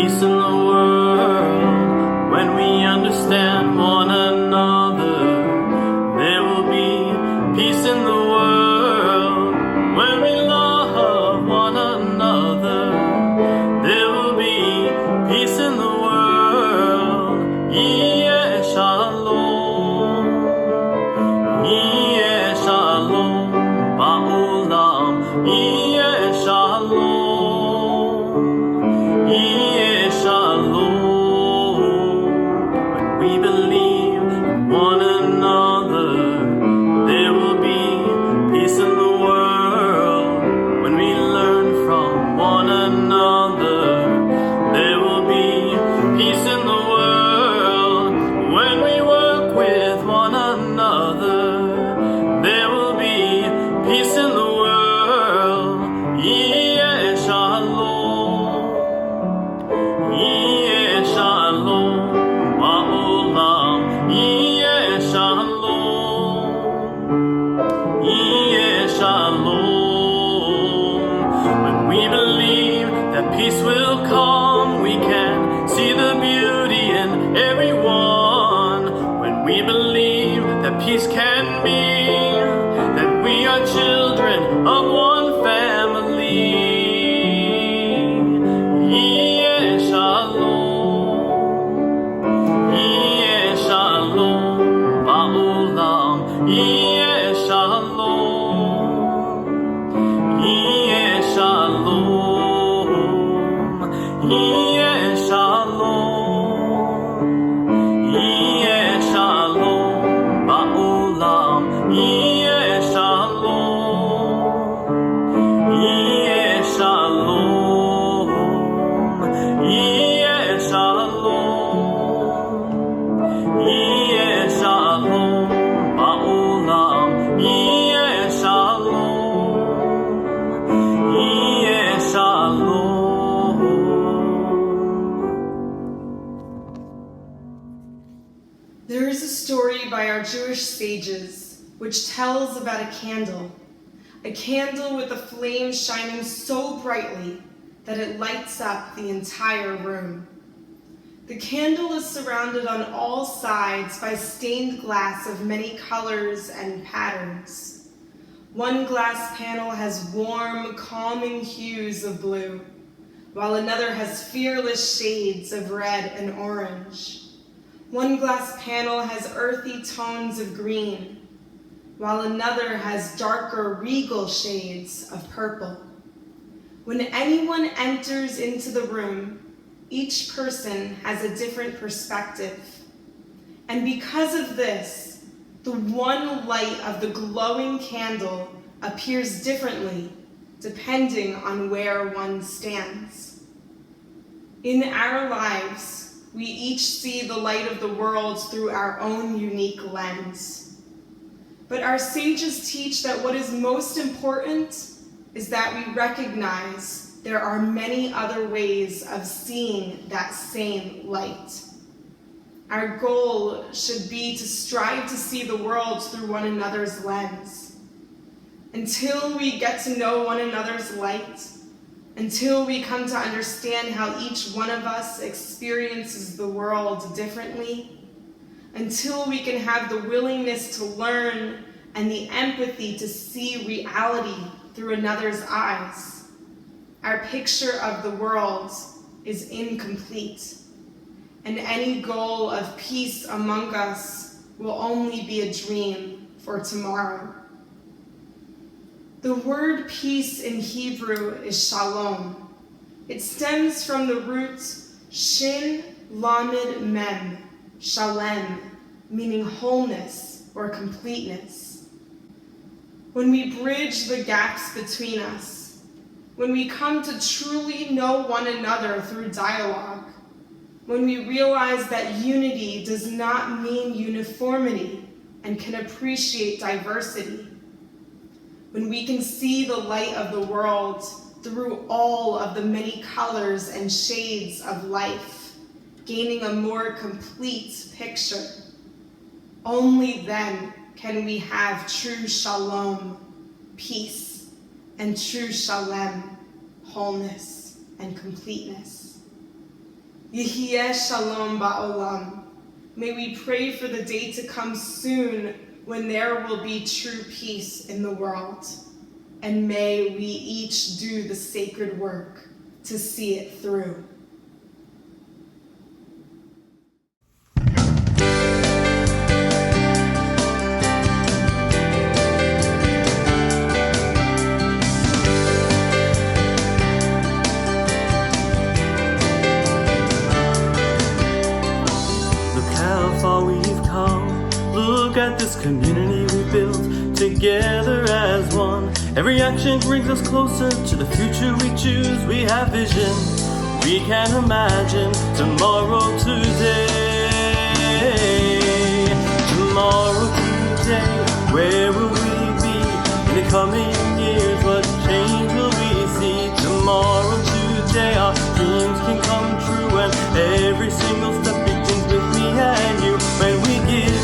peace in the world. When we understand one another, there will be peace in the world. When we love one another, there will be peace in the world. Yihyeh Shalom, Yihyeh Shalom ba'olam, Yihyeh Shalom, Yihyeh Shalom. When we believe in one another, there will be peace in the world. When we learn from one another, there will be peace in the world. When we work with one another, there will be peace in the world. Yihyeh Shalom, Yihyeh Shalom ba'olam, Yihyeh Shalom, Yihyeh Shalom. When we believe that peace will come, we can see the beauty in everyone. When we believe that peace can be, that we are children of one family. Yihyeh Shalom, Yihyeh Shalom ba'olam, Yihyeh Shalom, Yihyeh Shalom, Yihyeh Shalom, Yihyeh Shalom ba'olam, Yihyeh Shalom, Yihyeh Shalom, Yihyeh Shalom, Yihyeh Shalom ba'olam, Yihyeh Shalom, Yihyeh Shalom. There is a story by our Jewish sages which tells about a candle with a flame shining so brightly that it lights up the entire room. The candle is surrounded on all sides by stained glass of many colors and patterns. One glass panel has warm, calming hues of blue, while another has fearless shades of red and orange. One glass panel has earthy tones of green, while another has darker, regal shades of purple. When anyone enters into the room, each person has a different perspective. And because of this, the one light of the glowing candle appears differently depending on where one stands. In our lives, we each see the light of the world through our own unique lens. But our sages teach that what is most important is that we recognize there are many other ways of seeing that same light. Our goal should be to strive to see the world through one another's lens. Until we get to know one another's light, until we come to understand how each one of us experiences the world differently, until we can have the willingness to learn and the empathy to see reality through another's eyes, our picture of the world is incomplete, and any goal of peace among us will only be a dream for tomorrow. The word peace in Hebrew is shalom. It stems from the root shin lamed mem, shalem, meaning wholeness or completeness. When we bridge the gaps between us, when we come to truly know one another through dialogue, when we realize that unity does not mean uniformity and can appreciate diversity, when we can see the light of the world through all of the many colors and shades of life, gaining a more complete picture, only then can we have true shalom, peace, and true shalem, wholeness and completeness. Yihyeh Shalom ba'olam. May we pray for the day to come soon when there will be true peace in the world. And may we each do the sacred work to see it through. Look at this community we built together as one. Every action brings us closer to the future we choose. We have vision, we can imagine tomorrow today. Tomorrow today, where will we be in the coming years? What change will we see? Tomorrow today, our dreams can come true, and every single step begins with me and you. When we give,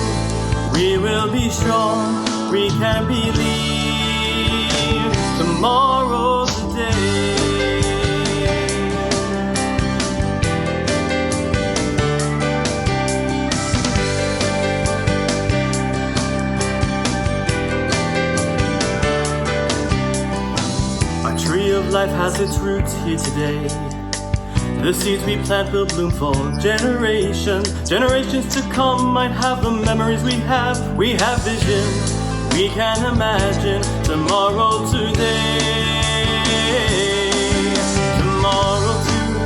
we will be strong, we can believe tomorrow today. Our tree of life has its roots here today. The seeds we plant will bloom for generations. Generations to come might have the memories we have. We have vision, we can imagine tomorrow today. Tomorrow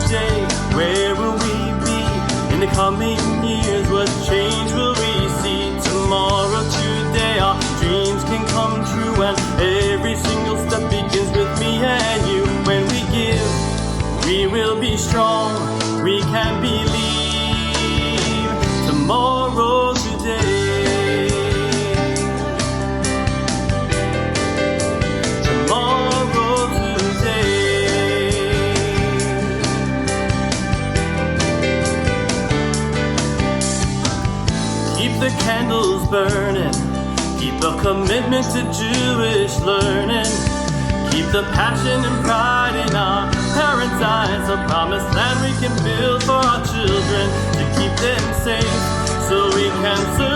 today, where will we be in the coming years? What change will we see? Tomorrow today, our dreams can come true, and every single step begins with me and you. When we give, we will be strong, we can believe tomorrow today. Tomorrow today. Keep the candles burning, keep the commitment to Jewish learning. Keep the passion and pride in our parents' eyes, a promised land we can build for our children, to keep them safe, so we can serve